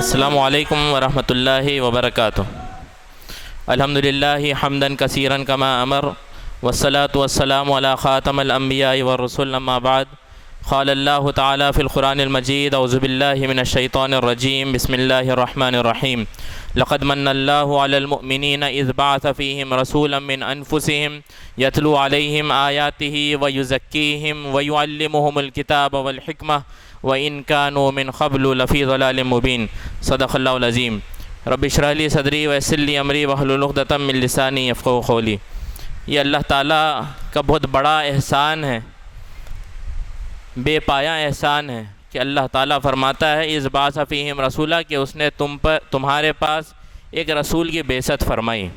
السلام علیکم ورحمۃ اللہ وبرکاتہ۔ الحمدللہ حمدا کثیرا کما امر والصلاة والسلام علی خاتم الانبیاء والرسل اما بعد۔ قال اللہ تعالی فی القرآن المجید اعوذ باللہ من الشیطان الرجیم بسم اللہ الرحمن الرحیم۔ لقد من اللہ علی المؤمنین اذ بعث فیہم رسولا من انفسہم یتلو علیہم آیاتہ ویزکیہم ویعلمہم الکتاب والحکمہ وَإِن كَانُوا مِن قَبْلُ لَفِي ضَلَالٍ مُبِينٍ۔ صدق اللہ العظیم۔ رب اشرح لی صدری ویسر لی امری واحلل عقدۃ من لسانی یفقہوا قولی۔ یہ اللہ تعالیٰ کا بہت بڑا احسان ہے، بے پایہ احسان ہے کہ اللہ تعالیٰ فرماتا ہے اذ بعث فیہم رسولا، کہ اس نے تمہارے پاس ایک رسول کی بعثت فرمائی،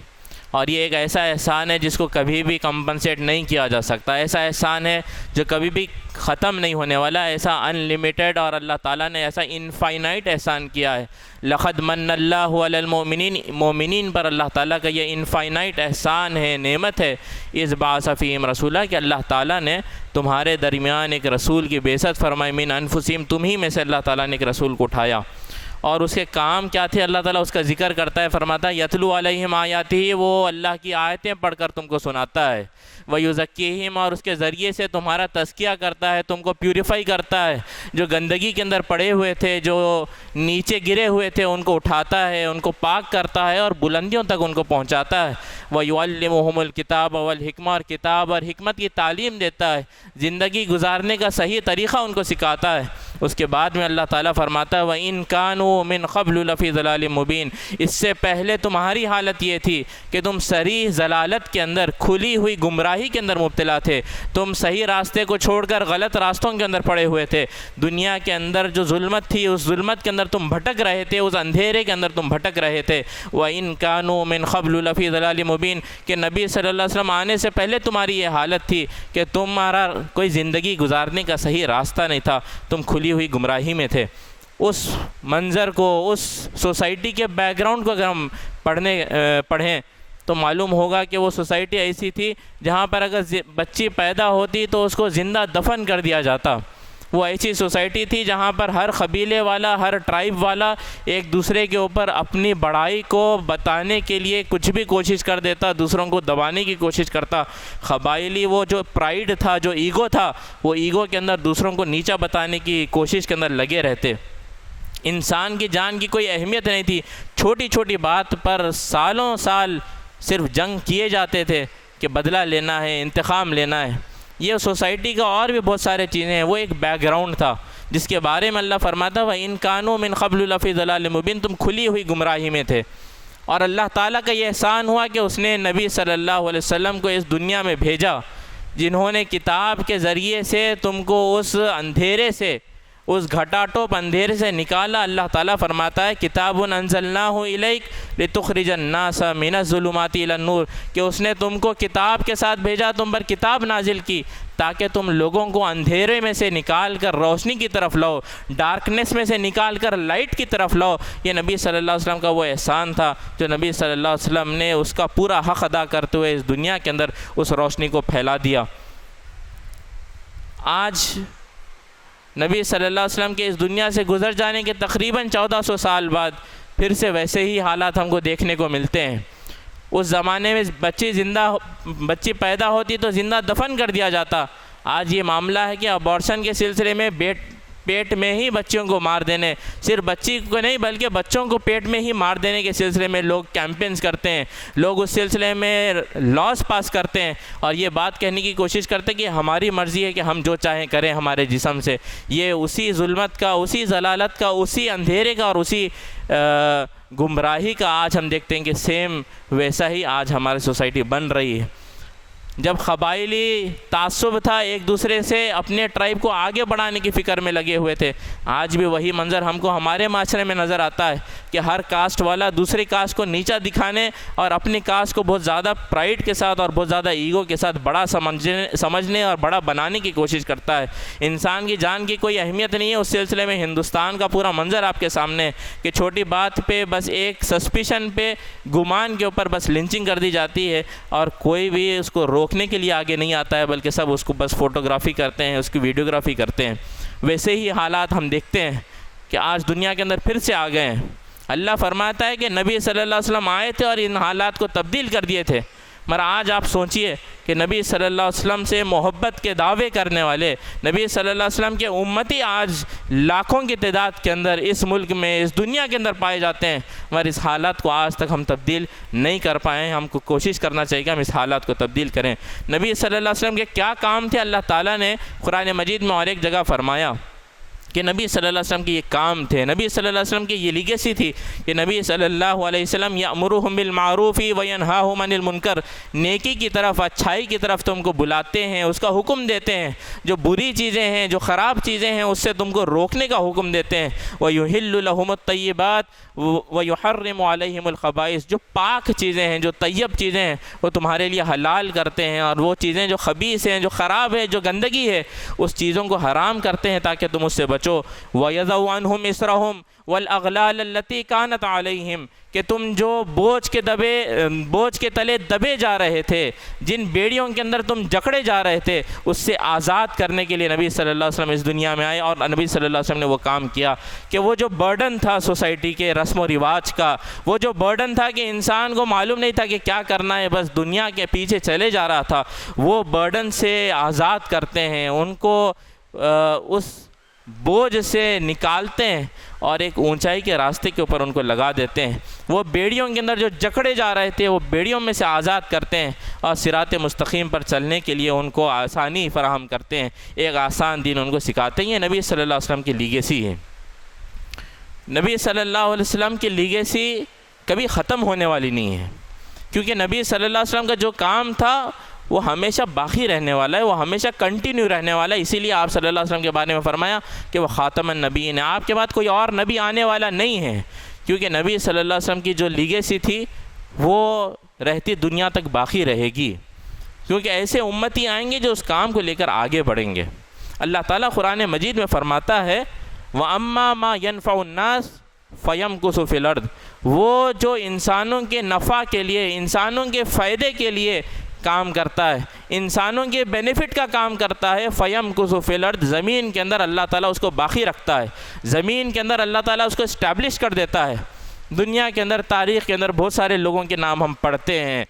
اور یہ ایک ایسا احسان ہے جس کو کبھی بھی کمپنسیٹ نہیں کیا جا سکتا، ایسا احسان ہے جو کبھی بھی ختم نہیں ہونے والا، ایسا ان لمیٹڈ، اور اللہ تعالیٰ نے ایسا انفائنائٹ احسان کیا ہے۔ لقد من اللہ علی المؤمنین، مومنین پر اللہ تعالیٰ کا یہ انفائنائٹ احسان ہے، نعمت ہے۔ اذ بعث فیہم رسولا، کہ اللہ تعالیٰ نے تمہارے درمیان ایک رسول کی بعثت فرمائی، من انفسہم، تمہیں میں سے اللہ تعالیٰ نے ایک رسول کو اٹھایا، اور اس کے کام کیا تھے اللہ تعالیٰ اس کا ذکر کرتا ہے، فرماتا ہے یتلو علیہم آیاتہ، وہ اللہ کی آیتیں پڑھ کر تم کو سناتا ہے، ویزکیہم، اور اس کے ذریعے سے تمہارا تزکیہ کرتا ہے، تم کو پیوریفائی کرتا ہے، جو گندگی کے اندر پڑے ہوئے تھے، جو نیچے گرے ہوئے تھے، ان کو اٹھاتا ہے، ان کو پاک کرتا ہے اور بلندیوں تک ان کو پہنچاتا ہے۔ وَيُعَلِّمُهُمُ الْكِتَابَ وَالْحِكْمَةَ، اور کتاب اور حکمت کی تعلیم دیتا ہے، زندگی گزارنے کا صحیح طریقہ ان کو سکھاتا ہے۔ اس کے بعد میں اللہ تعالیٰ فرماتا ہے وَإِن كَانُوا مِن قَبْلُ لَفِي ضَلَالٍ مُبِينٍ، اس سے پہلے تمہاری حالت یہ تھی کہ تم صریح ضلالت کے اندر، کھلی ہوئی گمراہی کے اندر مبتلا تھے، تم صحیح راستے کو چھوڑ کر غلط راستوں کے اندر پڑے ہوئے تھے، دنیا کے اندر جو ظلمت تھی اس ظلمت کے اندر تم بھٹک رہے تھے، اس اندھیرے کے اندر تم بھٹک رہے تھے۔ وَإِن كَانُوا مِن قَبْلُ لَفِي ضَلَالٍ مُبِينٍ، کہ نبی صلی اللہ علیہ وسلم آنے سے پہلے تمہاری یہ حالت تھی کہ تمہارا کوئی زندگی گزارنے کا صحیح راستہ نہیں تھا، تم کھلی ہوئی گمراہی میں تھے۔ اس منظر کو، اس سوسائٹی کے بیک گراؤنڈ کو اگر ہم پڑھیں تو معلوم ہوگا کہ وہ سوسائٹی ایسی تھی جہاں پر اگر بچی پیدا ہوتی تو اس کو زندہ دفن کر دیا جاتا۔ وہ ایسی سوسائٹی تھی جہاں پر ہر قبیلے والا، ہر ٹرائب والا ایک دوسرے کے اوپر اپنی بڑائی کو بتانے کے لیے کچھ بھی کوشش کر دیتا، دوسروں کو دبانے کی کوشش کرتا۔ قبائلی وہ جو پرائیڈ تھا، جو ایگو تھا، وہ ایگو کے اندر دوسروں کو نیچا بتانے کی کوشش کے اندر لگے رہتے۔ انسان کی جان کی کوئی اہمیت نہیں تھی، چھوٹی چھوٹی بات پر سالوں سال صرف جنگ کیے جاتے تھے کہ بدلہ لینا ہے، انتقام لینا ہے۔ یہ سوسائٹی کا اور بھی بہت سارے چیزیں ہیں، وہ ایک بیک گراؤنڈ تھا جس کے بارے میں اللہ فرماتا ہے وَإِن كَانُوا مِن قَبْلُ لَفِي ضَلَالٍ مُبِينٍ، تم کھلی ہوئی گمراہی میں تھے، اور اللہ تعالیٰ کا یہ احسان ہوا کہ اس نے نبی صلی اللہ علیہ وسلم کو اس دنیا میں بھیجا، جنہوں نے کتاب کے ذریعے سے تم کو اس اندھیرے سے، اس گھٹا ٹوپ اندھیرے سے نکالا۔ اللہ تعالیٰ فرماتا ہے کتاب انزلناہ الیک لتخرج الناس من الظلمات الی النور، کہ اس نے تم کو کتاب کے ساتھ بھیجا، تم پر کتاب نازل کی تاکہ تم لوگوں کو اندھیرے میں سے نکال کر روشنی کی طرف لاؤ، ڈارکنیس میں سے نکال کر لائٹ کی طرف لاؤ۔ یہ نبی صلی اللہ علیہ وسلم کا وہ احسان تھا جو نبی صلی اللہ علیہ وسلم نے اس کا پورا حق ادا کرتے ہوئے اس دنیا کے اندر اس روشنی کو پھیلا دیا۔ آج نبی صلی اللہ علیہ وسلم کے اس دنیا سے گزر جانے کے تقریباً 1400 سال بعد پھر سے ویسے ہی حالات ہم کو دیکھنے کو ملتے ہیں۔ اس زمانے میں بچی پیدا ہوتی تو زندہ دفن کر دیا جاتا۔ آج یہ معاملہ ہے کہ ابارشن کے سلسلے میں پیٹ میں ہی بچیوں کو مار دینے، صرف بچی کو نہیں بلکہ بچوں کو پیٹ میں ہی مار دینے کے سلسلے میں لوگ کیمپینز کرتے ہیں، لوگ اس سلسلے میں لاز پاس کرتے ہیں، اور یہ بات کہنے کی کوشش کرتے ہیں کہ ہماری مرضی ہے کہ ہم جو چاہیں کریں ہمارے جسم سے۔ یہ اسی ظلمت کا، اسی ضلالت کا، اسی اندھیرے کا اور اسی گمراہی کا آج ہم دیکھتے ہیں کہ سیم ویسا ہی آج ہماری سوسائٹی بن رہی ہے۔ جب قبائلی تعصب تھا، ایک دوسرے سے اپنے ٹرائب کو آگے بڑھانے کی فکر میں لگے ہوئے تھے، آج بھی وہی منظر ہم کو ہمارے معاشرے میں نظر آتا ہے کہ ہر کاسٹ والا دوسری کاسٹ کو نیچا دکھانے اور اپنی کاسٹ کو بہت زیادہ پرائیڈ کے ساتھ اور بہت زیادہ ایگو کے ساتھ بڑا سمجھنے اور بڑا بنانے کی کوشش کرتا ہے۔ انسان کی جان کی کوئی اہمیت نہیں ہے۔ اس سلسلے میں ہندوستان کا پورا منظر آپ کے سامنے ہے کہ چھوٹی بات پہ بس ایک سسپیشن پہ، گمان کے اوپر بس لنچنگ کر دی جاتی ہے، اور کوئی بھی اس کو روکنے کے لیے آگے نہیں آتا ہے، بلکہ سب اس کو بس فوٹوگرافی کرتے ہیں، اس کی ویڈیوگرافی کرتے ہیں۔ ویسے ہی حالات ہم دیکھتے ہیں کہ آج دنیا کے اندر پھر سے آ گئے ہیں۔ اللہ فرماتا ہے کہ نبی صلی اللہ علیہ وسلم آئے تھے اور ان حالات کو تبدیل کر دیے تھے، مگر آج آپ سوچئے کہ نبی صلی اللہ علیہ وسلم سے محبت کے دعوے کرنے والے، نبی صلی اللہ علیہ وسلم کے امتی آج لاکھوں کی تعداد کے اندر اس ملک میں، اس دنیا کے اندر پائے جاتے ہیں، مگر اس حالات کو آج تک ہم تبدیل نہیں کر پائے ہیں۔ ہم کو کوشش کرنا چاہیے کہ ہم اس حالات کو تبدیل کریں۔ نبی صلی اللہ علیہ وسلم کے کیا کام تھے؟ اللہ تعالیٰ نے قرآن مجید میں اور ایک جگہ فرمایا کہ نبی صلی اللہ علیہ وسلم کے یہ کام تھے، نبی صلی اللہ علیہ وسلم کی یہ لیگیسی تھی کہ نبی صلی اللہ علیہ وسلم یأمرہم بالمعروف وینہاہم عن المنکر، نیکی کی طرف، اچھائی کی طرف تم کو بلاتے ہیں، اس کا حکم دیتے ہیں، جو بری چیزیں ہیں، جو خراب چیزیں ہیں، اس سے تم کو روکنے کا حکم دیتے ہیں۔ وَيُحِلُّ لَهُمُ الطَّيِّبَاتِ وَيُحَرِّمُ عَلَيْهِمُ الْخَبَائِث، جو پاک چیزیں ہیں، جو طیب چیزیں ہیں، وہ تمہارے لیے حلال کرتے ہیں، اور وہ چیزیں جو خبیث ہیں، جو خراب ہے، جو گندگی ہے، اس چیزوں کو حرام کرتے ہیں تاکہ تم اس سے بچو۔ وَيَضَعُ عَنْهُمْ إِصْرَهُمْ وَالْأَغْلَالَ الَّتِي كَانَتْ عَلَيْهِمْ، کہ تم جو بوجھ کے تلے دبے جا رہے تھے، جن بیڑیوں کے اندر تم جکڑے جا رہے تھے، اس سے آزاد کرنے کے لیے نبی صلی اللہ علیہ وسلم اس دنیا میں آئے، اور نبی صلی اللہ علیہ وسلم نے وہ کام کیا کہ وہ جو برڈن تھا سوسائٹی کے رسم و رواج کا، وہ جو برڈن تھا کہ انسان کو معلوم نہیں تھا کہ کیا کرنا ہے، بس دنیا کے پیچھے چلے جا رہا تھا، وہ برڈن سے آزاد کرتے ہیں، ان کو اس بوجھ سے نکالتے ہیں اور ایک اونچائی کے راستے کے اوپر ان کو لگا دیتے ہیں۔ وہ بیڑیوں کے اندر جو جکڑے جا رہے تھے، وہ بیڑیوں میں سے آزاد کرتے ہیں اور صراط مستقیم پر چلنے کے لیے ان کو آسانی فراہم کرتے ہیں، ایک آسان دین ان کو سکھاتے ہیں۔ یہ نبی صلی اللہ علیہ وسلم کی لیگیسی ہے۔ نبی صلی اللہ علیہ وسلم کی لیگیسی کبھی ختم ہونے والی نہیں ہے، کیونکہ نبی صلی اللہ علیہ وسلم کا جو کام تھا وہ ہمیشہ باقی رہنے والا ہے، وہ ہمیشہ کنٹینیو رہنے والا ہے۔ اسی لیے آپ صلی اللہ علیہ وسلم کے بارے میں فرمایا کہ وہ خاتم النبیین ہے، آپ کے بعد کوئی اور نبی آنے والا نہیں ہے، کیونکہ نبی صلی اللہ علیہ وسلم کی جو لیگیسی تھی وہ رہتی دنیا تک باقی رہے گی، کیونکہ ایسے امتی آئیں گے جو اس کام کو لے کر آگے بڑھیں گے۔ اللہ تعالیٰ قرآن مجید میں فرماتا ہے وَأَمَّا مَا يَنْفَعُ النَّاسِ فَيَمْكُثُ فِي الْأَرْضِ، وہ جو انسانوں کے نفع کے لیے، انسانوں کے فائدے کے لیے کام کرتا ہے، انسانوں کے بینیفٹ کا کام کرتا ہے، فَيَمْكُثُ فِي الْأَرْضِ، زمین کے اندر اللہ تعالیٰ اس کو باقی رکھتا ہے، زمین کے اندر اللہ تعالیٰ اس کو اسٹیبلش کر دیتا ہے۔ دنیا کے اندر، تاریخ کے اندر بہت سارے لوگوں کے نام ہم پڑھتے ہیں،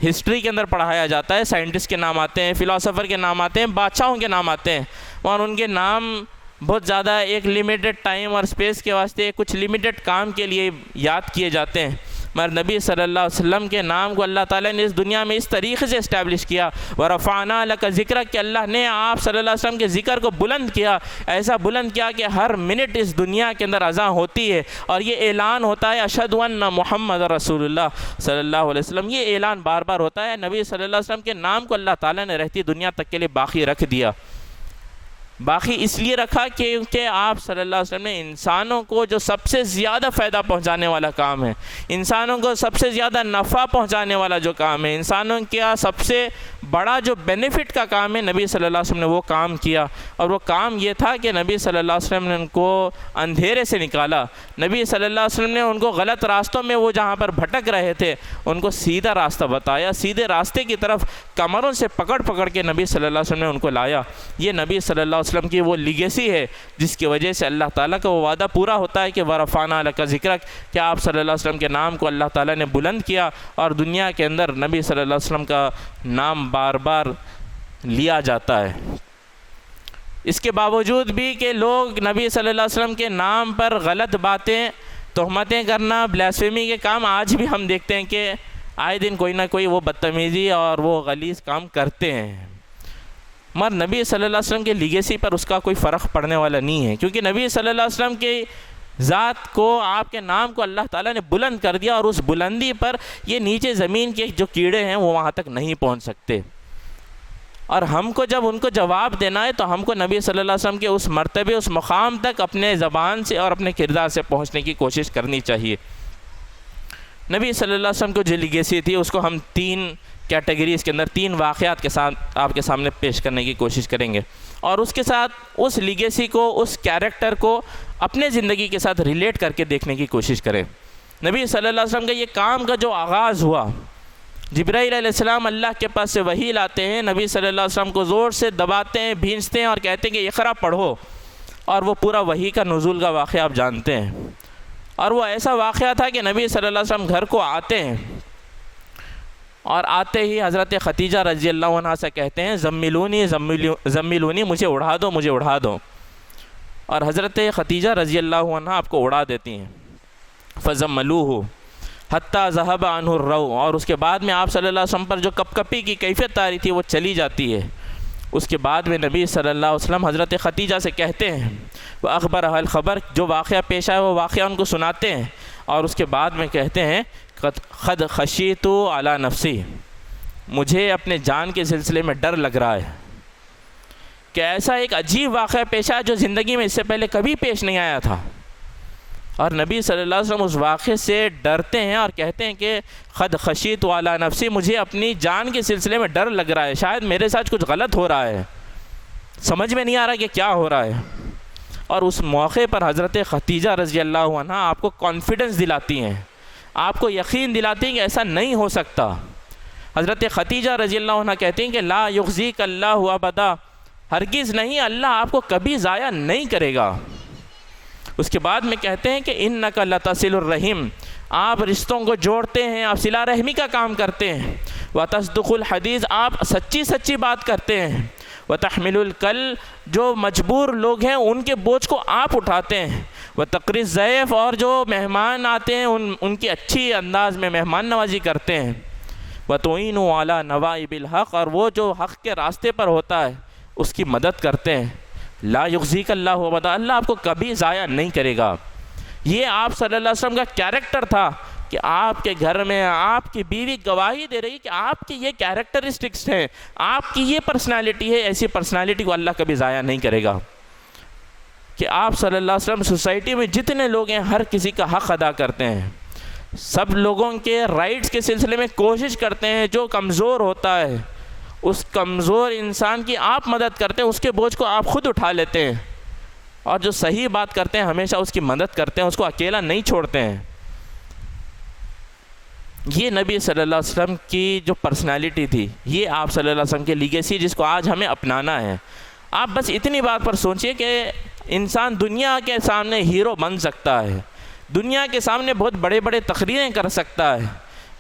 ہسٹری کے اندر پڑھایا جاتا ہے، سائنٹسٹ کے نام آتے ہیں، فلاسفر کے نام آتے ہیں، بادشاہوں کے نام آتے ہیں، اور ان کے نام بہت زیادہ ایک لیمیٹڈ ٹائم اور اسپیس کے واسطے کچھ لیمیٹڈ کام کے لیے یاد کیے جاتے ہیں، مگر نبی صلی اللہ علیہ وسلم کے نام کو اللہ تعالیٰ نے اس دنیا میں اس طریقے سے اسٹیبلش کیا، وَرَفَعْنَا لَكَ ذِكْرَكَ، کہ اللہ نے آپ صلی اللہ علیہ وسلم کے ذکر کو بلند کیا، ایسا بلند کیا کہ ہر منٹ اس دنیا کے اندر اذان ہوتی ہے اور یہ اعلان ہوتا ہے اشہدو ان محمد رسول اللہ صلی اللہ علیہ وسلم، یہ اعلان بار بار ہوتا ہے۔ نبی صلی اللہ علیہ وسلم کے نام کو اللہ تعالیٰ نے رہتی دنیا تک کے لیے باقی رکھ دیا۔ باقی اس لیے رکھا کیونکہ آپ صلی اللہ علیہ وسلم نے انسانوں کو جو سب سے زیادہ فائدہ پہنچانے والا کام ہے، انسانوں کو سب سے زیادہ نفع پہنچانے والا جو کام ہے، انسانوں کا سب سے بڑا جو بینیفٹ کا کام ہے، نبی صلی اللہ علیہ وسلم نے وہ کام کیا، اور وہ کام یہ تھا کہ نبی صلی اللہ علیہ وسلم نے ان کو اندھیرے سے نکالا، نبی صلی اللہ علیہ وسلم نے ان کو غلط راستوں میں وہ جہاں پر بھٹک رہے تھے ان کو سیدھا راستہ بتایا، سیدھے راستے کی طرف کمروں سے پکڑ پکڑ کے نبی صلی اللہ علیہ وسلم نے ان کو لایا۔ یہ نبی صلی اللہ علیہ وسلم کی وہ لیگیسی ہے جس کی وجہ سے اللہ تعالیٰ کا وہ وعدہ پورا ہوتا ہے کہ وَرَفَعْنَا لَكَ ذِكْرَكَ، کہ آپ صلی اللہ علیہ وسلم کے نام کو اللہ تعالیٰ نے بلند کیا اور دنیا کے اندر نبی صلی اللہ علیہ وسلم کا نام بار بار لیا جاتا ہے۔ اس کے باوجود بھی کہ لوگ نبی صلی اللہ علیہ وسلم کے نام پر غلط باتیں، تہمتیں کرنا، بلاسفیمی کے کام آج بھی ہم دیکھتے ہیں کہ آئے دن کوئی نہ کوئی وہ بدتمیزی اور وہ غلیظ کام کرتے ہیں، مگر نبی صلی اللہ علیہ وسلم کے لیگیسی پر اس کا کوئی فرق پڑنے والا نہیں ہے، کیونکہ نبی صلی اللہ علیہ وسلم کی ذات کو، آپ کے نام کو اللہ تعالیٰ نے بلند کر دیا، اور اس بلندی پر یہ نیچے زمین کے جو کیڑے ہیں وہ وہاں تک نہیں پہنچ سکتے، اور ہم کو جب ان کو جواب دینا ہے تو ہم کو نبی صلی اللہ علیہ وسلم کے اس مرتبے، اس مقام تک اپنے زبان سے اور اپنے کردار سے پہنچنے کی کوشش کرنی چاہیے۔ نبی صلی اللہ علیہ وسلم کو جو لیگیسی تھی اس کو ہم تین کیٹیگریز کے اندر، تین واقعات کے ساتھ آپ کے سامنے پیش کرنے کی کوشش کریں گے، اور اس کے ساتھ اس لیگیسی کو، اس کیریکٹر کو اپنے زندگی کے ساتھ ریلیٹ کر کے دیکھنے کی کوشش کریں۔ نبی صلی اللہ علیہ وسلم کا یہ کام کا جو آغاز ہوا، جبرائیل علیہ السلام اللہ کے پاس سے وحی لاتے ہیں، نبی صلی اللہ علیہ وسلم کو زور سے دباتے ہیں، بھینچتے ہیں اور کہتے ہیں کہ اقرا پڑھو، اور وہ پورا وحی کا نزول کا واقعہ آپ جانتے ہیں۔ اور وہ ایسا واقعہ تھا کہ نبی صلی اللہ علیہ وسلم گھر کو آتے ہیں اور آتے ہی حضرت خدیجہ رضی اللہ عنہا سے کہتے ہیں زملونی زملونی، مجھے اڑا دو، مجھے اڑا دو، اور حضرت خدیجہ رضی اللہ عنہا آپ کو اڑا دیتی ہیں۔ فزملوہ حتیٰ ذہب عنہ الرو، اور اس کے بعد میں آپ صلی اللہ علیہ وسلم پر جو کپ کپی کی کیفیت آ رہی تھی وہ چلی جاتی ہے۔ اس کے بعد میں نبی صلی اللہ علیہ وسلم حضرت خدیجہ سے کہتے ہیں وہ اخبرہ الخبر، جو واقعہ پیش آئے وہ واقعہ ان کو سناتے ہیں، اور اس کے بعد میں کہتے ہیں خد خشیت علی نفسی، مجھے اپنے جان کے سلسلے میں ڈر لگ رہا ہے، کہ ایسا ایک عجیب واقعہ پیش آیا جو زندگی میں اس سے پہلے کبھی پیش نہیں آیا تھا، اور نبی صلی اللہ علیہ وسلم اس واقعے سے ڈرتے ہیں اور کہتے ہیں کہ خد خشیت علی نفسی، مجھے اپنی جان کے سلسلے میں ڈر لگ رہا ہے، شاید میرے ساتھ کچھ غلط ہو رہا ہے، سمجھ میں نہیں آ رہا کہ کیا ہو رہا ہے۔ اور اس موقع پر حضرت خدیجہ رضی اللہ عنہا آپ کو کانفیڈنس دلاتی ہیں، آپ کو یقین دلاتی ہیں کہ ایسا نہیں ہو سکتا۔ حضرت خدیجہ رضی اللہ عنہا کہتی ہیں کہ لا یخزیک اللہ ابدا، ہرگز نہیں، اللہ آپ کو کبھی ضائع نہیں کرے گا۔ اس کے بعد میں کہتے ہیں کہ انک لتصل الرحم، آپ رشتوں کو جوڑتے ہیں، آپ صلہ رحمی کا کام کرتے ہیں، وتصدق الحدیث، آپ سچی بات کرتے ہیں، وتحمل الکل، جو مجبور لوگ ہیں ان کے بوجھ کو آپ اٹھاتے ہیں، وتقری الضیف، اور جو مہمان آتے ہیں ان کی اچھی انداز میں مہمان نوازی کرتے ہیں، وتعین علی نوائب الحق، اور وہ جو حق کے راستے پر ہوتا ہے اس کی مدد کرتے ہیں۔ لا یخزیک اللہ ابدا، اللہ آپ کو کبھی ضائع نہیں کرے گا۔ یہ آپ صلی اللہ علیہ وسلم کا کیریکٹر تھا کہ آپ کے گھر میں آپ کی بیوی گواہی دے رہی کہ آپ کی یہ کیریکٹرسٹکس ہیں، آپ کی یہ پرسنالٹی ہے، ایسی پرسنالٹی کو اللہ کبھی ضائع نہیں کرے گا۔ کہ آپ صلی اللہ علیہ وسلم سوسائٹی میں جتنے لوگ ہیں ہر کسی کا حق ادا کرتے ہیں، سب لوگوں کے رائٹس کے سلسلے میں کوشش کرتے ہیں، جو کمزور ہوتا ہے اس کمزور انسان کی آپ مدد کرتے ہیں، اس کے بوجھ کو آپ خود اٹھا لیتے ہیں، اور جو صحیح بات کرتے ہیں ہمیشہ اس کی مدد کرتے ہیں، اس کو اکیلا نہیں چھوڑتے ہیں۔ یہ نبی صلی اللہ علیہ وسلم کی جو پرسنالٹی تھی، یہ آپ صلی اللہ علیہ وسلم کی لیگیسی جس کو آج ہمیں اپنانا ہے۔ آپ بس اتنی بات پر سوچئے کہ انسان دنیا کے سامنے ہیرو بن سکتا ہے، دنیا کے سامنے بہت بڑے بڑے تقریریں کر سکتا ہے،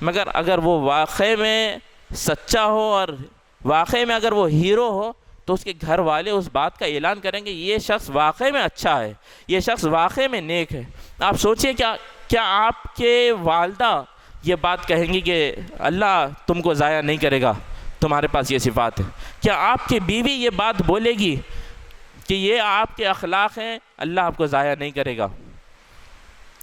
مگر اگر وہ واقعے میں سچا ہو اور واقعے میں اگر وہ ہیرو ہو تو اس کے گھر والے اس بات کا اعلان کریں گے یہ شخص واقعے میں اچھا ہے، یہ شخص واقعے میں نیک ہے۔ آپ سوچئے کیا آپ کے والدہ یہ بات کہیں گی کہ اللہ تم کو ضائع نہیں کرے گا، تمہارے پاس یہ صفات ہے؟ کیا آپ کی بیوی یہ بات بولے گی کہ یہ آپ کے اخلاق ہیں، اللہ آپ کو ضائع نہیں کرے گا؟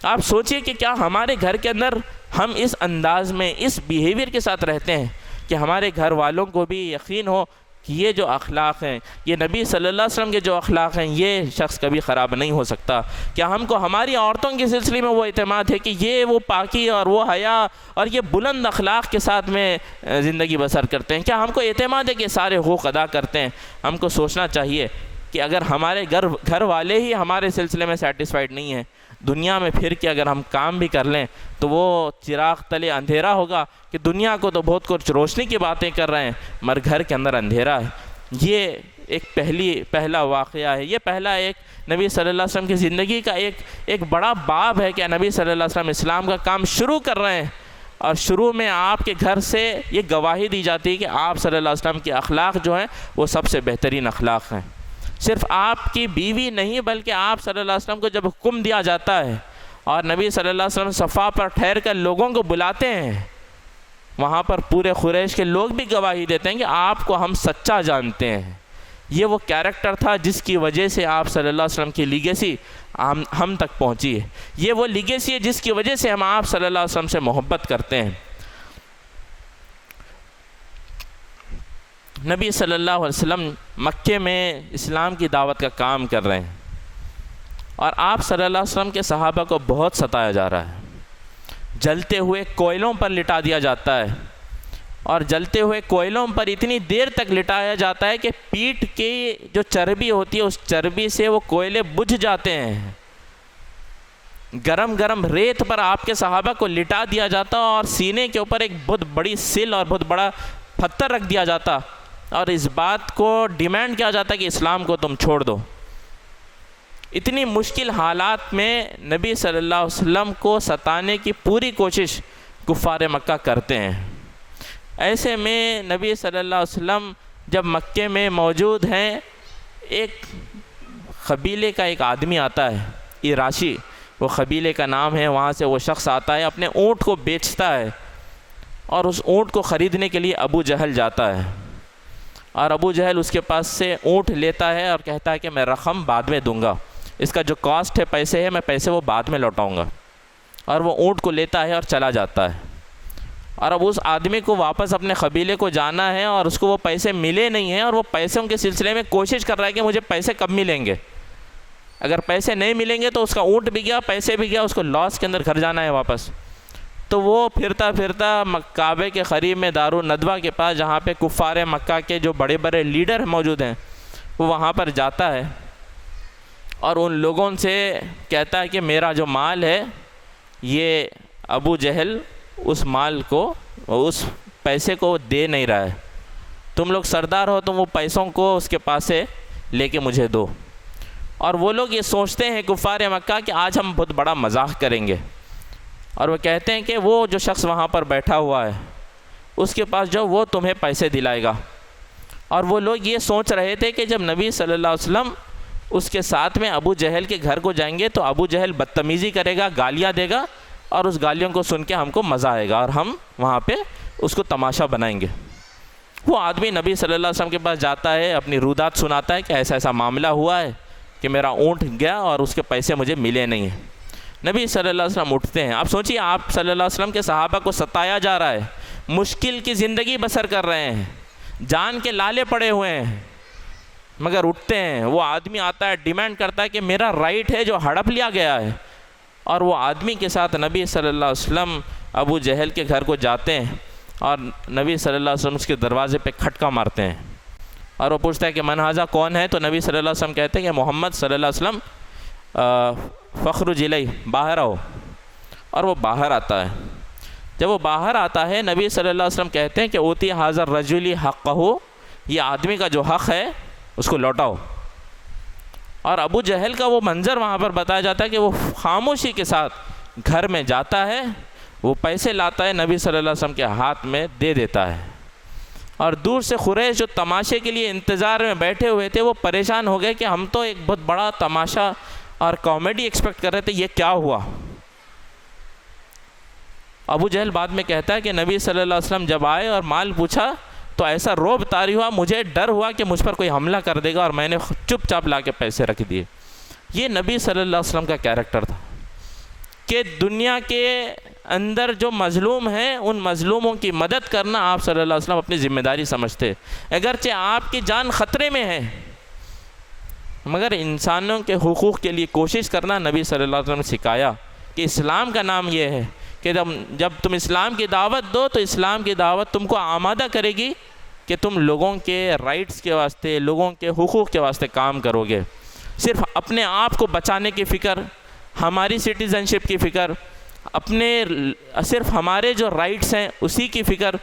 آپ سوچئے کہ کیا ہمارے گھر کے اندر ہم اس انداز میں اس بیہیویئر کے ساتھ رہتے ہیں کہ ہمارے گھر والوں کو بھی یقین ہو کہ یہ جو اخلاق ہیں، یہ نبی صلی اللہ علیہ وسلم کے جو اخلاق ہیں، یہ شخص کبھی خراب نہیں ہو سکتا؟ کیا ہم کو ہماری عورتوں کے سلسلے میں وہ اعتماد ہے کہ یہ وہ پاکی اور وہ حیا اور یہ بلند اخلاق کے ساتھ میں زندگی بسر کرتے ہیں؟ کیا ہم کو اعتماد ہے کہ سارے حقوق ادا کرتے ہیں؟ ہم کو سوچنا چاہیے کہ اگر ہمارے گھر والے ہی ہمارے سلسلے میں سیٹسفائیڈ نہیں ہیں، دنیا میں پھر کے اگر ہم کام بھی کر لیں تو وہ چراغ تلے اندھیرا ہوگا کہ دنیا کو تو بہت کچھ روشنی کی باتیں کر رہے ہیں مگر گھر کے اندر اندھیرا ہے۔ یہ ایک پہلا واقعہ ہے، یہ پہلا ایک نبی صلی اللہ علیہ وسلم کی زندگی کا ایک بڑا باب ہے کہ نبی صلی اللہ علیہ وسلم اسلام کا کام شروع کر رہے ہیں، اور شروع میں آپ کے گھر سے یہ گواہی دی جاتی ہے کہ آپ صلی اللہ علیہ وسلم کے اخلاق جو ہیں وہ سب سے بہترین اخلاق ہیں۔ صرف آپ کی بیوی نہیں بلکہ آپ صلی اللہ علیہ وسلم کو جب حکم دیا جاتا ہے اور نبی صلی اللہ علیہ وسلم صفا پر ٹھہر کر لوگوں کو بلاتے ہیں، وہاں پر پورے قریش کے لوگ بھی گواہی دیتے ہیں کہ آپ کو ہم سچا جانتے ہیں۔ یہ وہ کیریکٹر تھا جس کی وجہ سے آپ صلی اللہ علیہ وسلم کی لیگیسی ہم تک پہنچی ہے، یہ وہ لیگیسی ہے جس کی وجہ سے ہم آپ صلی اللہ علیہ وسلم سے محبت کرتے ہیں۔ نبی صلی اللہ علیہ وسلم مکے میں اسلام کی دعوت کا کام کر رہے ہیں، اور آپ صلی اللہ علیہ وسلم کے صحابہ کو بہت ستایا جا رہا ہے، جلتے ہوئے کوئلوں پر لٹا دیا جاتا ہے، اور جلتے ہوئے کوئلوں پر اتنی دیر تک لٹایا جاتا ہے کہ پیٹھ کی جو چربی ہوتی ہے اس چربی سے وہ کوئلے بجھ جاتے ہیں۔ گرم گرم ریت پر آپ کے صحابہ کو لٹا دیا جاتا اور سینے کے اوپر ایک بہت بڑی سل اور بہت بڑا پتھر رکھ دیا جاتا، اور اس بات کو ڈیمانڈ کیا جاتا کہ اسلام کو تم چھوڑ دو۔ اتنی مشکل حالات میں نبی صلی اللہ علیہ وسلم کو ستانے کی پوری کوشش کفار مکہ کرتے ہیں۔ ایسے میں نبی صلی اللہ علیہ وسلم جب مکے میں موجود ہیں، ایک قبیلے کا ایک آدمی آتا ہے، ایراشی وہ قبیلے کا نام ہے، وہاں سے وہ شخص آتا ہے، اپنے اونٹ کو بیچتا ہے، اور اس اونٹ کو خریدنے کے لیے ابو جہل جاتا ہے، اور ابو جہل اس کے پاس سے اونٹ لیتا ہے اور کہتا ہے کہ میں رقم بعد میں دوں گا، اس کا جو کاسٹ ہے پیسے ہے میں پیسے وہ بعد میں لوٹاؤں گا، اور وہ اونٹ کو لیتا ہے اور چلا جاتا ہے۔ اور اب اس آدمی کو واپس اپنے قبیلے کو جانا ہے اور اس کو وہ پیسے ملے نہیں ہیں، اور وہ پیسوں کے سلسلے میں کوشش کر رہا ہے کہ مجھے پیسے کب ملیں گے، اگر پیسے نہیں ملیں گے تو اس کا اونٹ بھی گیا، پیسے بھی گیا، اس کو لاس کے اندر گھر جانا ہے واپس۔ تو وہ پھرتا پھرتا کعبے کے قریب میں دار الندوہ کے پاس، جہاں پہ کفار مکہ کے جو بڑے بڑے لیڈر موجود ہیں، وہ وہاں پر جاتا ہے اور ان لوگوں سے کہتا ہے کہ میرا جو مال ہے یہ ابو جہل اس مال کو، اس پیسے کو دے نہیں رہا ہے، تم لوگ سردار ہو تو وہ پیسوں کو اس کے پاس سے لے کے مجھے دو۔ اور وہ لوگ یہ سوچتے ہیں کفار مکہ کہ آج ہم بہت بڑا مذاق کریں گے، اور وہ کہتے ہیں کہ وہ جو شخص وہاں پر بیٹھا ہوا ہے اس کے پاس جو وہ تمہیں پیسے دلائے گا۔ اور وہ لوگ یہ سوچ رہے تھے کہ جب نبی صلی اللہ علیہ وسلم اس کے ساتھ میں ابو جہل کے گھر کو جائیں گے تو ابو جہل بدتمیزی کرے گا، گالیاں دے گا، اور اس گالیوں کو سن کے ہم کو مزہ آئے گا اور ہم وہاں پہ اس کو تماشا بنائیں گے۔ وہ آدمی نبی صلی اللہ علیہ وسلم کے پاس جاتا ہے، اپنی رودات سناتا ہے کہ ایسا ایسا معاملہ ہوا ہے کہ میرا اونٹ گیا اور اس کے پیسے مجھے ملے نہیں ہیں۔ نبی صلی اللہ علیہ وسلم اٹھتے ہیں۔ آپ سوچیے، آپ صلی اللہ علیہ وسلم کے صحابہ کو ستایا جا رہا ہے، مشکل کی زندگی بسر کر رہے ہیں، جان کے لالے پڑے ہوئے ہیں، مگر اٹھتے ہیں۔ وہ آدمی آتا ہے، ڈیمانڈ کرتا ہے کہ میرا رائٹ ہے جو ہڑپ لیا گیا ہے، اور وہ آدمی کے ساتھ نبی صلی اللہ علیہ وسلم ابو جہل کے گھر کو جاتے ہیں، اور نبی صلی اللہ علیہ وسلم اس کے دروازے پہ کھٹکا مارتے ہیں، اور وہ پوچھتا ہے کہ من ھذا، کون ہے؟ تو نبی صلی اللہ علیہ وسلم کہتے ہیں کہ محمد صلی اللہ علیہ وسلم، فخرج الیہ، باہر آؤ۔ اور وہ باہر آتا ہے۔ جب وہ باہر آتا ہے، نبی صلی اللہ علیہ وسلم کہتے ہیں کہ اوتی ھذا الرجل حقہ، یہ آدمی کا جو حق ہے اس کو لوٹاؤ۔ اور ابو جہل کا وہ منظر وہاں پر بتایا جاتا ہے کہ وہ خاموشی کے ساتھ گھر میں جاتا ہے، وہ پیسے لاتا ہے، نبی صلی اللہ علیہ وسلم کے ہاتھ میں دے دیتا ہے، اور دور سے قریش جو تماشے کے لیے انتظار میں بیٹھے ہوئے تھے وہ پریشان ہو گئے کہ ہم تو ایک بہت بڑا تماشا اور کامیڈی ایکسپیکٹ کر رہے تھے، یہ کیا ہوا؟ ابو جہل بعد میں کہتا ہے کہ نبی صلی اللہ علیہ وسلم جب آئے اور مال پوچھا تو ایسا رعب طاری ہوا، مجھے ڈر ہوا کہ مجھ پر کوئی حملہ کر دے گا، اور میں نے چپ چاپ لا کے پیسے رکھ دیے۔ یہ نبی صلی اللہ علیہ وسلم کا کیریکٹر تھا کہ دنیا کے اندر جو مظلوم ہیں ان مظلوموں کی مدد کرنا آپ صلی اللہ علیہ وسلم اپنی ذمہ داری سمجھتے، اگرچہ آپ کی جان خطرے میں ہے، مگر انسانوں کے حقوق کے لیے کوشش کرنا نبی صلی اللہ علیہ وسلم نے سکھایا کہ اسلام کا نام یہ ہے کہ جب تم اسلام کی دعوت دو تو اسلام کی دعوت تم کو آمادہ کرے گی کہ تم لوگوں کے رائٹس کے واسطے، لوگوں کے حقوق کے واسطے کام کرو گے۔ صرف اپنے آپ کو بچانے کی فکر، ہماری سٹیزن شپ کی فکر، صرف ہمارے جو رائٹس ہیں اسی کی فکر،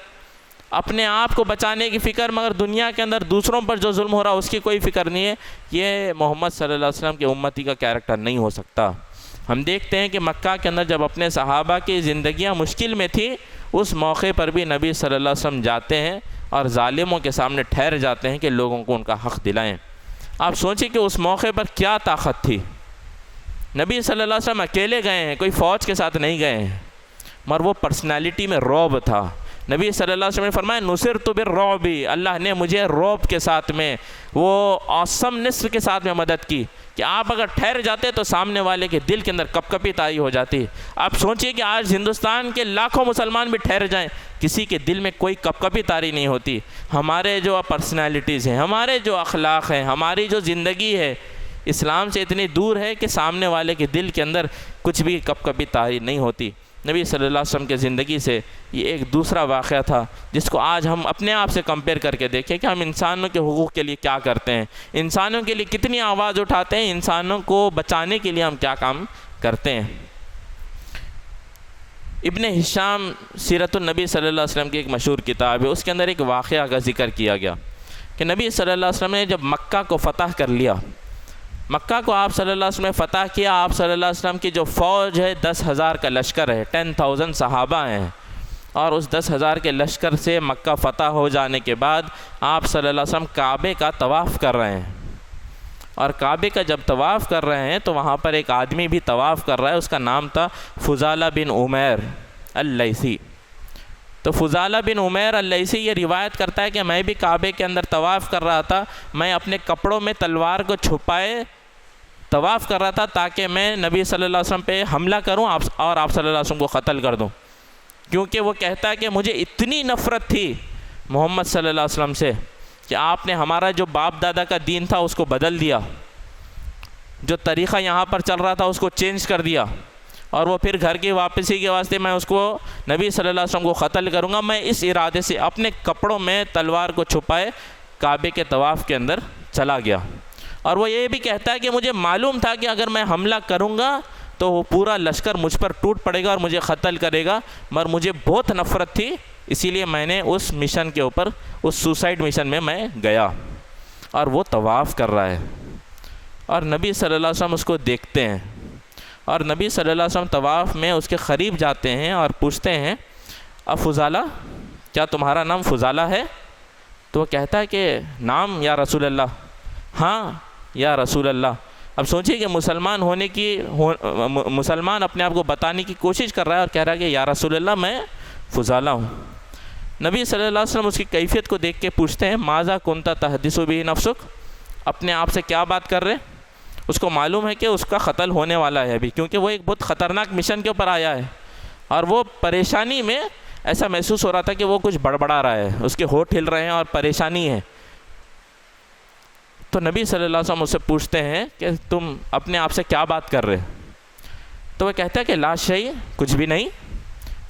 اپنے آپ کو بچانے کی فکر، مگر دنیا کے اندر دوسروں پر جو ظلم ہو رہا ہے اس کی کوئی فکر نہیں ہے، یہ محمد صلی اللہ علیہ وسلم کے امتی کا کیریکٹر نہیں ہو سکتا۔ ہم دیکھتے ہیں کہ مکہ کے اندر جب اپنے صحابہ کی زندگیاں مشکل میں تھی، اس موقع پر بھی نبی صلی اللہ علیہ وسلم جاتے ہیں اور ظالموں کے سامنے ٹھہر جاتے ہیں کہ لوگوں کو ان کا حق دلائیں۔ آپ سوچیں کہ اس موقع پر کیا طاقت تھی۔ نبی صلی اللہ علیہ وسلم اکیلے گئے ہیں، کوئی فوج کے ساتھ نہیں گئے ہیں، مگر وہ پرسنالٹی میں رعب تھا۔ نبی صلی اللہ علیہ وسلم نے فرمایا نصرت بالرعب، اللہ نے مجھے رعب کے ساتھ میں، وہ آسم نصر کے ساتھ میں مدد کی کہ آپ اگر ٹھہر جاتے تو سامنے والے کے دل کے اندر کپ کپی طاری ہو جاتی۔ آپ سوچئے کہ آج ہندوستان کے لاکھوں مسلمان بھی ٹھہر جائیں، کسی کے دل میں کوئی کپ کپی طاری نہیں ہوتی۔ ہمارے جو پرسنالٹیز ہیں، ہمارے جو اخلاق ہیں، ہماری جو زندگی ہے اسلام سے اتنی دور ہے کہ سامنے والے کے دل کے اندر کچھ بھی کپ کپی طاری نہیں ہوتی۔ نبی صلی اللہ علیہ وسلم کے زندگی سے یہ ایک دوسرا واقعہ تھا جس کو آج ہم اپنے آپ سے کمپیئر کر کے دیکھیں کہ ہم انسانوں کے حقوق کے لیے کیا کرتے ہیں، انسانوں کے لیے کتنی آواز اٹھاتے ہیں، انسانوں کو بچانے کے لیے ہم کیا کام کرتے ہیں۔ ابن ہشام سیرت النبی صلی اللہ علیہ وسلم کی ایک مشہور کتاب ہے، اس کے اندر ایک واقعہ کا ذکر کیا گیا کہ نبی صلی اللہ علیہ وسلم نے جب مکہ کو فتح کر لیا مکہ کو آپ صلی اللہ علیہ وسلم نے فتح کیا. آپ صلی اللہ علیہ وسلم کی جو فوج ہے 10,000 کا لشکر ہے, 10,000 صحابہ ہیں, اور اس 10,000 کے لشکر سے مکہ فتح ہو جانے کے بعد آپ صلی اللہ علیہ وسلم کعبے کا طواف کر رہے ہیں. اور کعبے کا جب طواف کر رہے ہیں تو وہاں پر ایک آدمی بھی طواف کر رہا ہے, اس کا نام تھا فضالہ بن عمیر اللیثی. تو فضالہ بن عمیر اللیثی یہ روایت کرتا ہے کہ میں بھی کعبے کے اندر طواف کر رہا تھا, میں اپنے کپڑوں میں تلوار کو چھپائے طواف کر رہا تھا تاکہ میں نبی صلی اللہ علیہ وسلم پہ حملہ کروں اور آپ صلی اللہ علیہ وسلم کو قتل کر دوں, کیونکہ وہ کہتا ہے کہ مجھے اتنی نفرت تھی محمد صلی اللہ علیہ وسلم سے کہ آپ نے ہمارا جو باپ دادا کا دین تھا اس کو بدل دیا, جو طریقہ یہاں پر چل رہا تھا اس کو چینج کر دیا, اور وہ پھر گھر کی واپسی کے واسطے میں اس کو نبی صلی اللہ علیہ وسلم کو قتل کروں گا. میں اس ارادے سے اپنے کپڑوں میں تلوار کو چھپائے کعبے کے طواف کے اندر چلا گیا. اور وہ یہ بھی کہتا ہے کہ مجھے معلوم تھا کہ اگر میں حملہ کروں گا تو وہ پورا لشکر مجھ پر ٹوٹ پڑے گا اور مجھے قتل کرے گا, مگر مجھے بہت نفرت تھی, اسی لیے میں نے اس مشن کے اوپر, اس سوسائڈ مشن میں گیا. اور وہ طواف کر رہا ہے اور نبی صلی اللہ علیہ وسلم اس کو دیکھتے ہیں, اور نبی صلی اللہ علیہ وسلم طواف میں اس کے قریب جاتے ہیں اور پوچھتے ہیں فضالہ, کیا تمہارا نام فضالہ ہے؟ تو وہ کہتا ہے کہ نام یا رسول اللہ, ہاں یا رسول اللہ. اب سوچیے کہ مسلمان اپنے آپ کو بتانے کی کوشش کر رہا ہے اور کہہ رہا ہے کہ یا رسول اللہ میں فضالہ ہوں. نبی صلی اللہ علیہ وسلم اس کی کیفیت کو دیکھ کے پوچھتے ہیں ماذا کنت تحدث به نفسک, اپنے آپ سے کیا بات کر رہے؟ اس کو معلوم ہے کہ اس کا قتل ہونے والا ہے ابھی, کیونکہ وہ ایک بہت خطرناک مشن کے اوپر آیا ہے, اور وہ پریشانی میں ایسا محسوس ہو رہا تھا کہ وہ کچھ بڑبڑا رہا ہے, اس کے ہونٹ ہل رہے ہیں اور پریشانی ہے. تو نبی صلی اللہ علیہ وسلم اس سے پوچھتے ہیں کہ تم اپنے آپ سے کیا بات کر رہے؟ تو وہ کہتا ہے کہ لا شیء, کچھ بھی نہیں,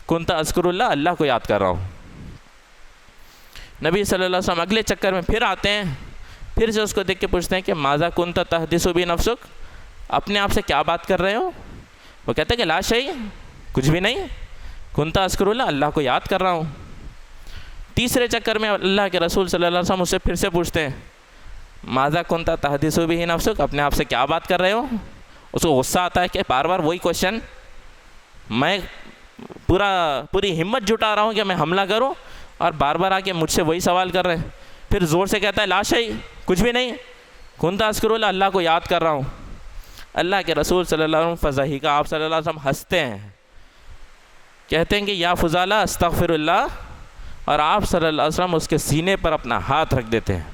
کنت اذکر اللہ, اللہ کو یاد کر رہا ہوں. نبی صلی اللہ علیہ وسلم اگلے چکر میں پھر آتے ہیں, پھر سے اس کو دیکھ کے پوچھتے ہیں کہ ماذا کنت تحدث به نفسک, اپنے آپ سے کیا بات کر رہے ہو؟ وہ کہتا ہے کہ لا شیء, کچھ بھی نہیں, کنت اذکر اللہ, اللہ کو یاد کر رہا ہوں. تیسرے چکر میں اللہ کے رسول صلی اللہ علیہ وسلم اس سے پھر سے پوچھتے ہیں ماذا کنت تحدث به نفسک, اپنے آپ سے کیا بات کر رہے ہو؟ اس کو غصہ آتا ہے کہ بار بار وہی کوشچن, میں پوری ہمت جٹا رہا ہوں کہ میں حملہ کروں اور بار بار آ کے مجھ سے وہی سوال کر رہے ہیں. پھر زور سے کہتا ہے لا شیء, کچھ بھی نہیں, کنت اذکر اللہ, اللہ کو یاد کر رہا ہوں. اللہ کے رسول صلی اللہ علیہ وسلم فضحک, آپ صلی اللہ علیہ وسلم ہنستے ہیں, کہتے ہیں کہ یا فضالہ استغفر اللہ, اور آپ صلی اللہ علیہ وسلم اس کے سینے پر اپنا ہاتھ رکھ دیتے ہیں.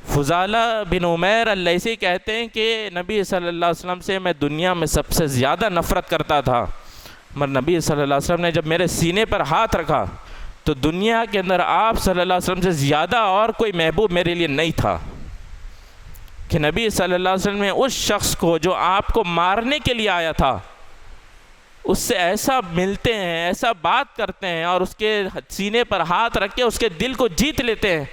فضالہ بن عمیر اللیثی کہتے ہیں کہ نبی صلی اللہ علیہ وسلم سے میں دنیا میں سب سے زیادہ نفرت کرتا تھا, مگر نبی صلی اللہ علیہ وسلم نے جب میرے سینے پر ہاتھ رکھا تو دنیا کے اندر آپ صلی اللہ علیہ وسلم سے زیادہ اور کوئی محبوب میرے لیے نہیں تھا. کہ نبی صلی اللہ علیہ وسلم نے اس شخص کو جو آپ کو مارنے کے لیے آیا تھا, اس سے ایسا ملتے ہیں, ایسا بات کرتے ہیں اور اس کے سینے پر ہاتھ رکھ کے اس کے دل کو جیت لیتے ہیں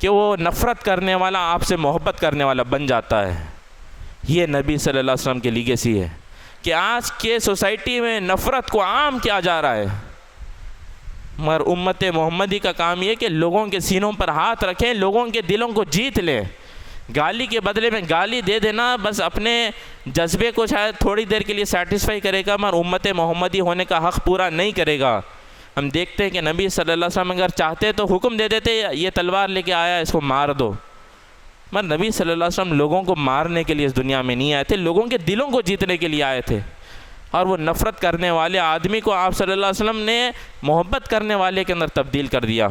کہ وہ نفرت کرنے والا آپ سے محبت کرنے والا بن جاتا ہے. یہ نبی صلی اللہ علیہ وسلم کی لیگیسی ہے کہ آج کے سوسائٹی میں نفرت کو عام کیا جا رہا ہے, مگر امت محمدی کا کام یہ کہ لوگوں کے سینوں پر ہاتھ رکھیں, لوگوں کے دلوں کو جیت لیں. گالی کے بدلے میں گالی دے دینا بس اپنے جذبے کو شاید تھوڑی دیر کے لیے سیٹسفائی کرے گا, مگر امت محمدی ہونے کا حق پورا نہیں کرے گا. ہم دیکھتے ہیں کہ نبی صلی اللہ علیہ وسلم اگر چاہتے تو حکم دے دیتے یہ تلوار لے کے آیا اس کو مار دو, مگر نبی صلی اللہ علیہ وسلم لوگوں کو مارنے کے لیے اس دنیا میں نہیں آئے تھے, لوگوں کے دلوں کو جیتنے کے لیے آئے تھے. اور وہ نفرت کرنے والے آدمی کو آپ صلی اللہ علیہ وسلم نے محبت کرنے والے کے اندر تبدیل کر دیا.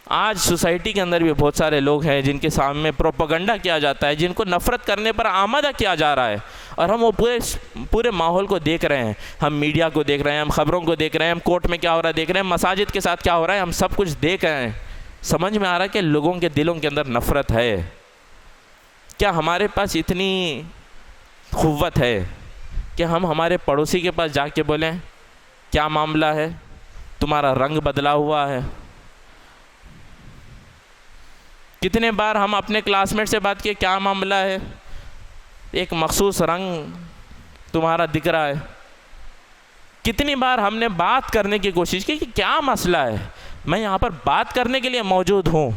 آج سوسائٹی کے اندر بھی بہت سارے لوگ ہیں جن کے سامنے پروپیگنڈا کیا جاتا ہے, جن کو نفرت کرنے پر آمادہ کیا جا رہا ہے, اور ہم وہ پورے ماحول کو دیکھ رہے ہیں. ہم میڈیا کو دیکھ رہے ہیں, ہم خبروں کو دیکھ رہے ہیں, ہم کورٹ میں کیا ہو رہا ہے دیکھ رہے ہیں, مساجد کے ساتھ کیا ہو رہا ہے, ہم سب کچھ دیکھ رہے ہیں. سمجھ میں آ رہا ہے کہ لوگوں کے دلوں کے اندر نفرت ہے. کیا ہمارے پاس اتنی قوت ہے کہ ہم ہمارے پڑوسی کے پاس جا کے بولیں کیا معاملہ ہے, تمہارا رنگ بدلا ہوا ہے؟ کتنے بار ہم اپنے کلاس میٹ سے بات کیے کیا معاملہ ہے, ایک مخصوص رنگ تمہارا دکھ رہا ہے. کتنی بار ہم نے بات کرنے کی کوشش کی کہ کیا مسئلہ ہے, میں یہاں پر بات کرنے کے لیے موجود ہوں,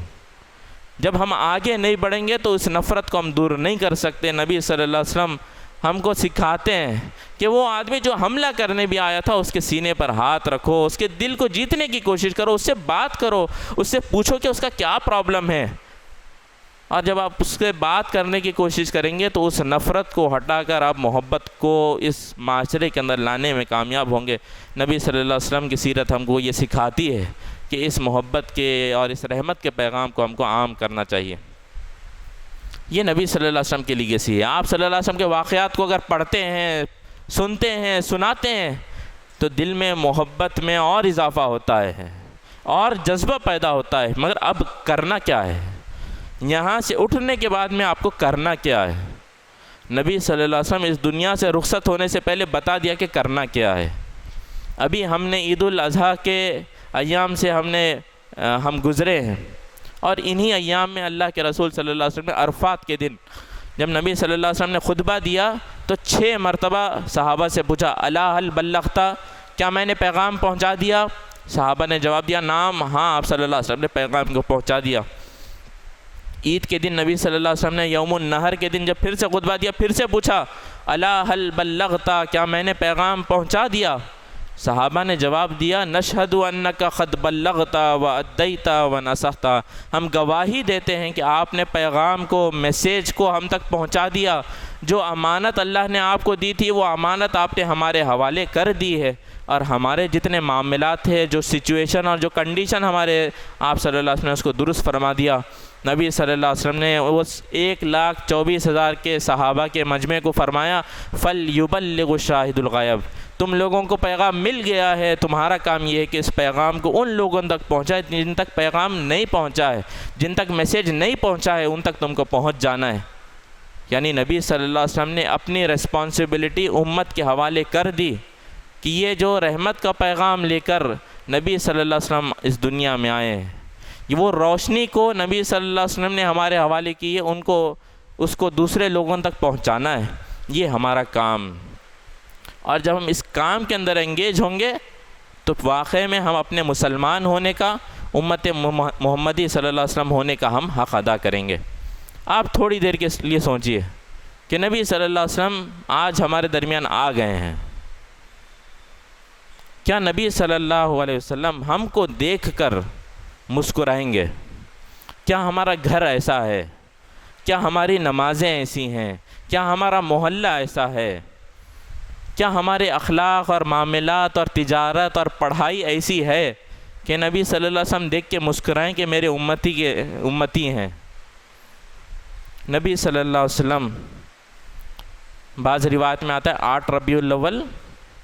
جب ہم آگے نہیں بڑھیں گے تو اس نفرت کو ہم دور نہیں کر سکتے۔ نبی صلی اللہ علیہ وسلم ہم کو سکھاتے ہیں کہ وہ آدمی جو حملہ کرنے بھی آیا تھا اس کے سینے پر ہاتھ رکھو، اس کے دل کو جیتنے کی کوشش کرو، اس سے بات کرو، اس سے پوچھو کہ اس کا کیا پرابلم ہے، اور جب آپ اس سے بات کرنے کی کوشش کریں گے تو اس نفرت کو ہٹا کر آپ محبت کو اس معاشرے کے اندر لانے میں کامیاب ہوں گے۔ نبی صلی اللہ علیہ وسلم کی سیرت ہم کو یہ سکھاتی ہے کہ اس محبت کے اور اس رحمت کے پیغام کو ہم کو عام کرنا چاہیے۔ یہ نبی صلی اللہ علیہ وسلم کی لیگیسی ہے۔ آپ صلی اللہ علیہ وسلم کے واقعات کو اگر پڑھتے ہیں، سنتے ہیں، سناتے ہیں تو دل میں محبت میں اور اضافہ ہوتا ہے اور جذبہ پیدا ہوتا ہے۔ مگر اب کرنا کیا ہے؟ یہاں سے اٹھنے کے بعد میں آپ کو کرنا کیا ہے؟ نبی صلی اللہ علیہ وسلم اس دنیا سے رخصت ہونے سے پہلے بتا دیا کہ کرنا کیا ہے۔ ابھی ہم نے عید الاضحیٰ کے ایام سے ہم گزرے ہیں، اور انہی ایام میں اللہ کے رسول صلی اللہ علیہ وسلم نے عرفات کے دن جب نبی صلی اللہ علیہ وسلم نے خطبہ دیا تو 6 مرتبہ صحابہ سے پوچھا، الا هل بلغت، کیا میں نے پیغام پہنچا دیا؟ صحابہ نے جواب دیا، نعم، ہاں، آپ صلی اللہ علیہ وسلم نے پیغام کو پہنچا دیا۔ عید کے دن نبی صلی اللہ علیہ وسلم نے یوم النحر کے دن جب پھر سے خطبہ دیا، پھر سے پوچھا، الا هل بلغت، کیا میں نے پیغام پہنچا دیا؟ صحابہ نے جواب دیا، نشہد انک قد بلغت وادیت ونصحت، ہم گواہی دیتے ہیں کہ آپ نے پیغام کو، میسیج کو ہم تک پہنچا دیا، جو امانت اللہ نے آپ کو دی تھی وہ امانت آپ نے ہمارے حوالے کر دی ہے، اور ہمارے جتنے معاملات تھے، جو سچویشن اور جو کنڈیشن ہمارے، آپ صلی اللہ علیہ وسلم نے اس کو درست فرما دیا۔ نبی صلی اللہ علیہ وسلم نے اس 1,24,000 کے صحابہ کے مجمع کو فرمایا، فَلْيُبَلِّغُ الشَّاهِدُ الْغَائِبَ، تم لوگوں کو پیغام مل گیا ہے، تمہارا کام یہ ہے کہ اس پیغام کو ان لوگوں تک پہنچائے جن تک پیغام نہیں پہنچا ہے، جن تک میسیج نہیں پہنچا ہے، ان تک تم کو پہنچ جانا ہے۔ یعنی نبی صلی اللہ علیہ وسلم نے اپنی ریسپانسبلٹی امت کے حوالے کر دی کہ یہ جو رحمت کا پیغام لے کر نبی صلی اللہ علیہ وسلم اس دنیا میں آئے ہیں، وہ روشنی کو نبی صلی اللہ علیہ وسلم نے ہمارے حوالے کی ہے، اس کو دوسرے لوگوں تک پہنچانا ہے، یہ ہمارا کام۔ اور جب ہم اس کام کے اندر انگیج ہوں گے تو واقعے میں ہم اپنے مسلمان ہونے کا، امت محمدی صلی اللہ علیہ وسلم ہونے کا ہم حق ادا کریں گے۔ آپ تھوڑی دیر کے لیے سوچئے کہ نبی صلی اللہ علیہ وسلم آج ہمارے درمیان آ گئے ہیں، کیا نبی صلی اللہ علیہ وسلم ہم کو دیکھ کر مسکرائیں گے؟ کیا ہمارا گھر ایسا ہے؟ کیا ہماری نمازیں ایسی ہیں؟ کیا ہمارا محلہ ایسا ہے؟ کیا ہمارے اخلاق اور معاملات اور تجارت اور پڑھائی ایسی ہے کہ نبی صلی اللہ علیہ وسلم دیکھ کے مسکرائیں کہ میرے امتی ہیں؟ نبی صلی اللہ علیہ وسلم، بعض روایت میں آتا ہے 8 ربیع الاول،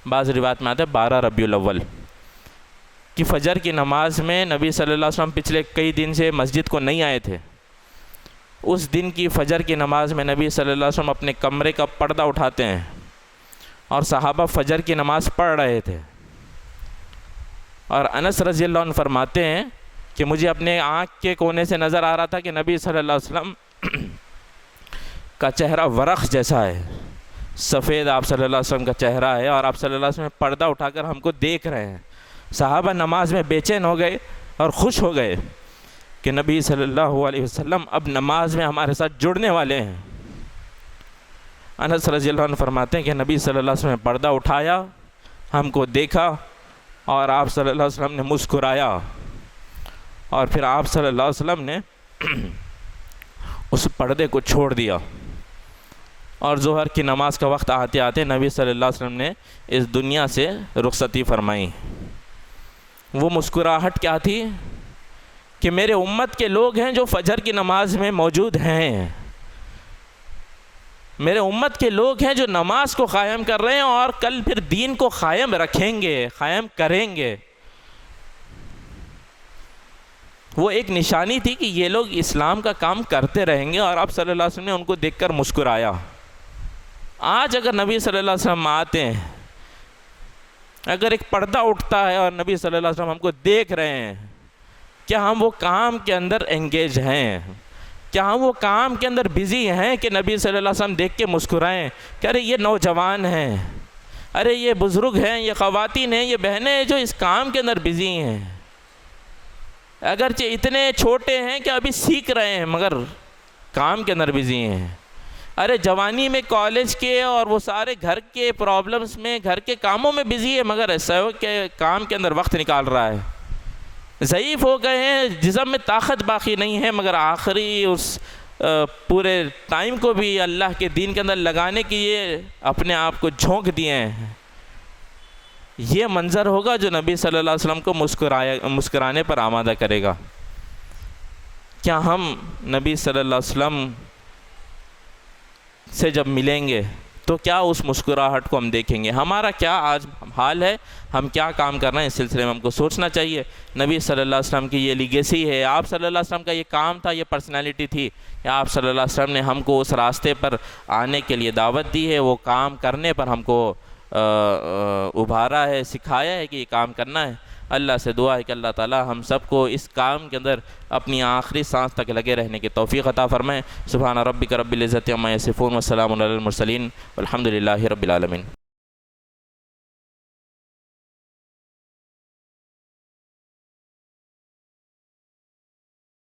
بعض روایت میں آتا ہے 12 ربیع الاول کہ فجر کی نماز میں نبی صلی اللہ علیہ وسلم پچھلے کئی دن سے مسجد کو نہیں آئے تھے۔ اس دن کی فجر کی نماز میں نبی صلی اللہ علیہ وسلم اپنے کمرے کا پردہ اٹھاتے ہیں اور صحابہ فجر کی نماز پڑھ رہے تھے، اور انس رضی اللہ عنہ فرماتے ہیں کہ مجھے اپنے آنکھ کے کونے سے نظر آ رہا تھا کہ نبی صلی اللہ علیہ وسلم کا چہرہ ورق جیسا ہے، سفید آپ صلی اللہ علیہ وسلم کا چہرہ ہے، اور آپ صلی اللہ علیہ وسلم پردہ اٹھا کر ہم کو دیکھ رہے ہیں۔ صحابہ نماز میں بے چین ہو گئے اور خوش ہو گئے کہ نبی صلی اللہ علیہ وسلم اب نماز میں ہمارے ساتھ جڑنے والے ہیں۔ انس رضی اللہ عنہ فرماتے ہیں کہ نبی صلی اللہ علیہ وسلم نے پردہ اٹھایا، ہم کو دیکھا، اور آپ صلی اللہ علیہ وسلم نے مسکرایا، اور پھر آپ صلی اللہ علیہ وسلم نے اس پردے کو چھوڑ دیا، اور ظہر کی نماز کا وقت آتے آتے نبی صلی اللہ علیہ وسلم نے اس دنیا سے رخصتی فرمائی۔ وہ مسکراہٹ کیا تھی کہ میرے امت کے لوگ ہیں جو فجر کی نماز میں موجود ہیں، میرے امت کے لوگ ہیں جو نماز کو قائم کر رہے ہیں اور کل پھر دین کو قائم رکھیں گے، قائم کریں گے۔ وہ ایک نشانی تھی کہ یہ لوگ اسلام کا کام کرتے رہیں گے، اور آپ صلی اللہ علیہ وسلم نے ان کو دیکھ کر مسکرایا۔ آج اگر نبی صلی اللہ علیہ وسلم آتے ہیں، اگر ایک پردہ اٹھتا ہے اور نبی صلی اللہ علیہ وسلم ہم کو دیکھ رہے ہیں، کیا ہم وہ کام کے اندر انگیج ہیں؟ کیا ہم وہ کام کے اندر بزی ہیں کہ نبی صلی اللہ علیہ وسلم دیکھ کے مسکرائیں کہ ارے یہ نوجوان ہیں، ارے یہ بزرگ ہیں، یہ خواتین ہیں، یہ بہنیں ہیں جو اس کام کے اندر بزی ہیں؟ اگرچہ اتنے چھوٹے ہیں کہ ابھی سیکھ رہے ہیں مگر کام کے اندر بزی ہیں. ارے جوانی میں کالج کے اور وہ سارے گھر کے پرابلمس میں گھر کے کاموں میں بزی ہے مگر ایسا ہو کہ کام کے اندر وقت نکال رہا ہے. ضعیف ہو گئے ہیں, جسم میں طاقت باقی نہیں ہے مگر آخری اس پورے ٹائم کو بھی اللہ کے دین کے اندر لگانے کی یہ اپنے آپ کو جھونک دیے ہیں. یہ منظر ہوگا جو نبی صلی اللہ علیہ وسلم کو مسکرانے پر آمادہ کرے گا. کیا ہم نبی صلی اللہ علیہ وسلم سے جب ملیں گے تو کیا اس مسکراہٹ کو ہم دیکھیں گے؟ ہمارا کیا آج حال ہے, ہم کیا کام کر رہے ہیں, اس سلسلے میں ہم کو سوچنا چاہیے. نبی صلی اللہ علیہ وسلم کی یہ لیگیسی ہے, آپ صلی اللہ علیہ وسلم کا یہ کام تھا, یہ پرسنالٹی تھی کہ آپ صلی اللہ علیہ وسلم نے ہم کو اس راستے پر آنے کے لیے دعوت دی ہے, وہ کام کرنے پر ہم کو ابھارا ہے, سکھایا ہے کہ یہ کام کرنا ہے. اللہ سے دعا ہے کہ اللہ تعالی ہم سب کو اس کام کے اندر اپنی آخری سانس تک لگے رہنے کی توفیق عطا فرمائے. سبحان ربک رب العزت عما یصفون وسلام علی المرسلین والحمد للہ رب العالمین.